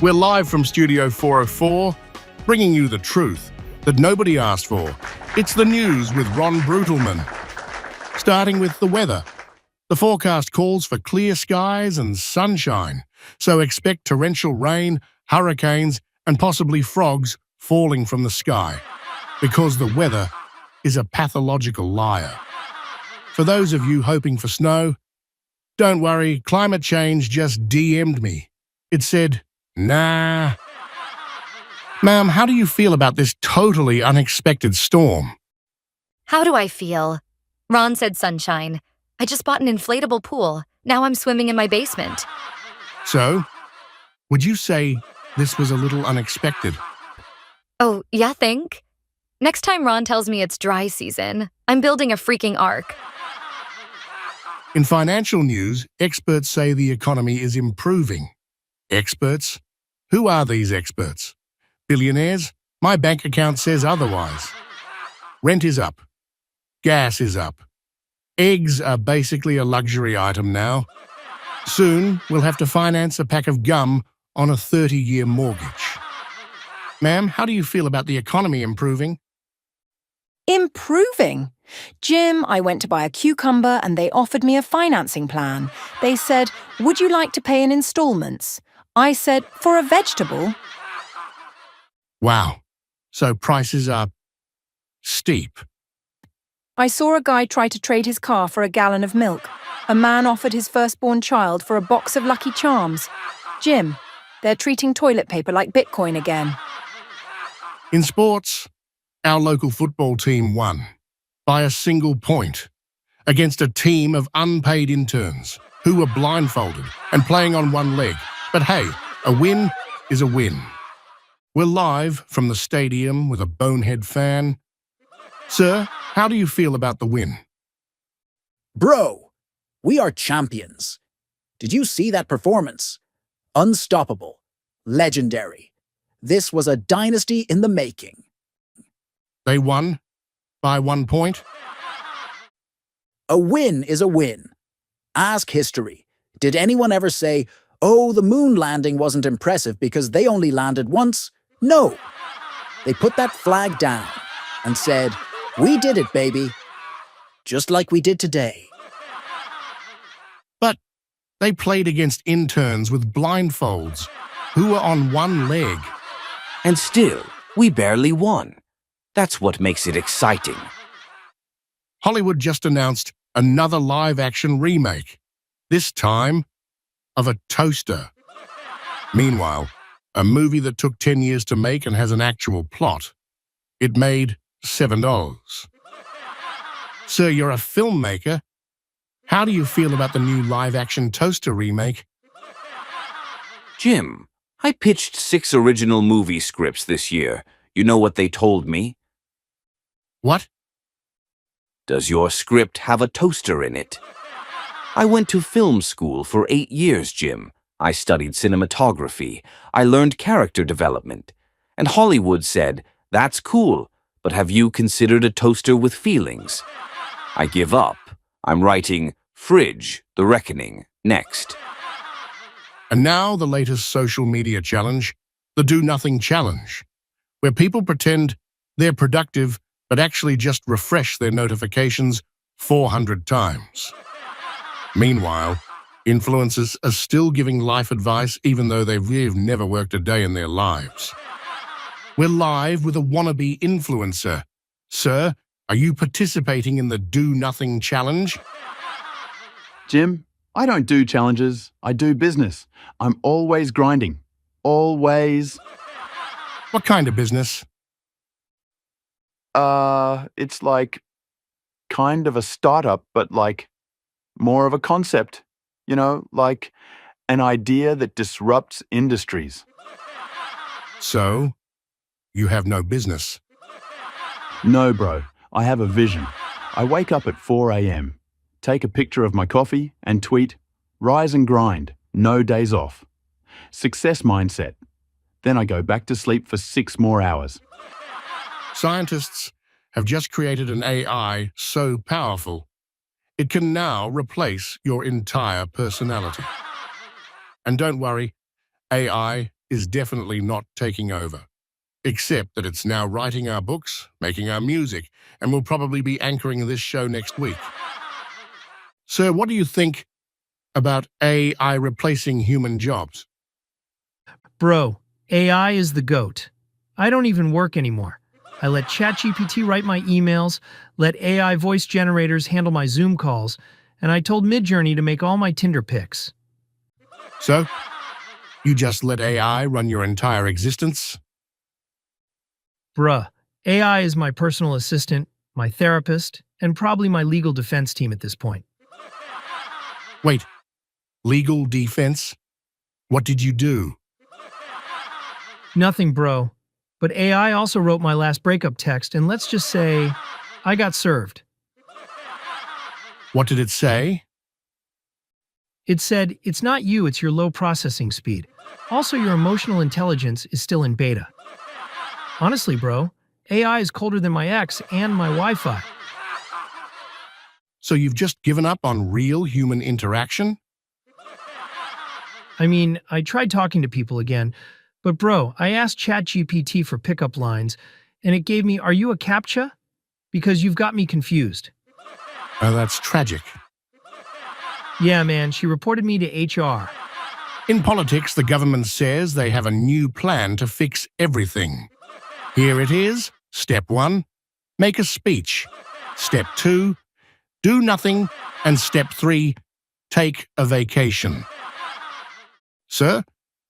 We're live from Studio 404, bringing you the truth that nobody asked for. It's the news with Ron Brutalman. Starting with the weather. The forecast calls for clear skies and sunshine, so expect torrential rain, hurricanes, and possibly frogs falling from the sky, because the weather is a pathological liar. For those of you hoping for snow, don't worry, climate change just DM'd me. It said, nah. Ma'am, how do you feel about this totally unexpected storm? How do I feel? Ron said sunshine. I just bought an inflatable pool. Now I'm swimming in my basement. So, would you say this was a little unexpected? Oh, yeah, think? Next time Ron tells me it's dry season, I'm building a freaking ark. In financial news, experts say the economy is improving. Experts? Who are these experts? Billionaires? My bank account says otherwise. Rent is up. Gas is up. Eggs are basically a luxury item now. Soon, we'll have to finance a pack of gum on a 30-year mortgage. Ma'am, how do you feel about the economy improving? Improving? Jim, I went to buy a cucumber and they offered me a financing plan. They said, would you like to pay in installments? I said, for a vegetable? Wow. So prices are steep. I saw a guy try to trade his car for a gallon of milk. A man offered his firstborn child for a box of Lucky Charms. Jim, they're treating toilet paper like Bitcoin again. In sports, our local football team won by a single point against a team of unpaid interns who were blindfolded and playing on one leg. But hey, a win is a win. We're live from the stadium with a bonehead fan. Sir, how do you feel about the win? Bro, we are champions. Did you see that performance? Unstoppable. Legendary. This was a dynasty in the making. They won by 1 point? A win is a win. Ask history. Did anyone ever say, oh, the moon landing wasn't impressive because they only landed once? No. They put that flag down and said, we did it, baby. Just like we did today. But they played against interns with blindfolds who were on one leg. And still, we barely won. That's what makes it exciting. Hollywood just announced another live-action remake, this time of a toaster. Meanwhile, a movie that took 10 years to make and has an actual plot, it made $7. Sir, you're a filmmaker. How do you feel about the new live-action toaster remake? Jim, I pitched 6 original movie scripts this year. You know what they told me? What? Does your script have a toaster in it? I went to film school for 8 years, Jim. I studied cinematography. I learned character development. And Hollywood said, that's cool, but have you considered a toaster with feelings? I give up. I'm writing Fridge, The Reckoning, next. And now the latest social media challenge, the Do Nothing Challenge, where people pretend they're productive but actually just refresh their notifications 400 times. Meanwhile, influencers are still giving life advice even though they've never worked a day in their lives. We're live with a wannabe influencer. Sir, are you participating in the Do Nothing Challenge? Jim, I don't do challenges. I do business. I'm always grinding. Always. What kind of business? It's like kind of a startup, but like more of a concept. You know, like an idea that disrupts industries. So, you have no business. No, bro. I have a vision. I wake up at 4 a.m., take a picture of my coffee and tweet, rise and grind, no days off. Success mindset. Then I go back to sleep for 6 more hours. Scientists have just created an AI so powerful, it can now replace your entire personality. And don't worry, AI is definitely not taking over. Except that it's now writing our books, making our music, and will probably be anchoring this show next week. Sir, what do you think about AI replacing human jobs? Bro, AI is the GOAT. I don't even work anymore. I let ChatGPT write my emails, let AI voice generators handle my Zoom calls, and I told Midjourney to make all my Tinder pics. So, you just let AI run your entire existence? Bruh, AI is my personal assistant, my therapist, and probably my legal defense team at this point. Wait, legal defense? What did you do? Nothing, bro. But AI also wrote my last breakup text, and let's just say I got served. What did it say? It said, it's not you, it's your low processing speed. Also, your emotional intelligence is still in beta. Honestly, bro, AI is colder than my ex and my Wi-Fi. So you've just given up on real human interaction? I mean, I tried talking to people again, but bro, I asked ChatGPT for pickup lines, and it gave me, "Are you a CAPTCHA? Because you've got me confused." Oh, that's tragic. Yeah, man, she reported me to HR. In politics, the government says they have a new plan to fix everything. Here it is. Step 1, make a speech. Step 2, do nothing. And step 3, take a vacation. Sir,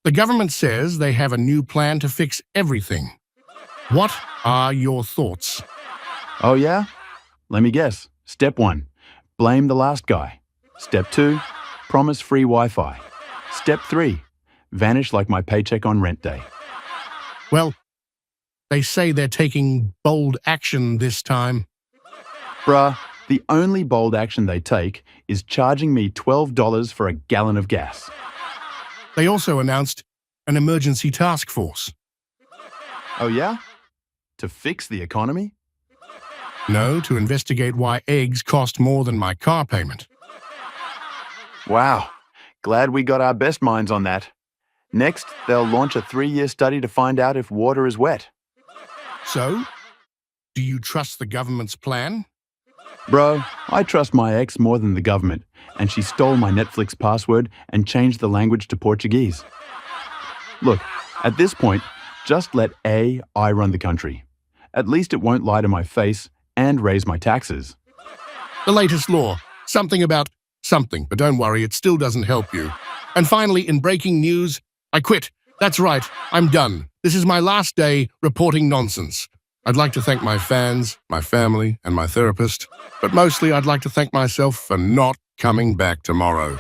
the government says they have a new plan to fix everything. What are your thoughts? Oh yeah? Let me guess. Step 1, blame the last guy. Step 2, promise free Wi-Fi. Step 3, vanish like my paycheck on rent day. Well, they say they're taking bold action this time. Bruh, the only bold action they take is charging me $12 for a gallon of gas. They also announced an emergency task force. Oh yeah? To fix the economy? No, to investigate why eggs cost more than my car payment. Wow, glad we got our best minds on that. Next, they'll launch a 3-year study to find out if water is wet. So, do you trust the government's plan? Bro, I trust my ex more than the government, and she stole my Netflix password and changed the language to Portuguese. Look, at this point, just let AI run the country. At least it won't lie to my face and raise my taxes. The latest law. Something about something, but don't worry, it still doesn't help you. And finally, in breaking news, I quit. That's right, I'm done. This is my last day reporting nonsense. I'd like to thank my fans, my family, and my therapist, but mostly I'd like to thank myself for not coming back tomorrow.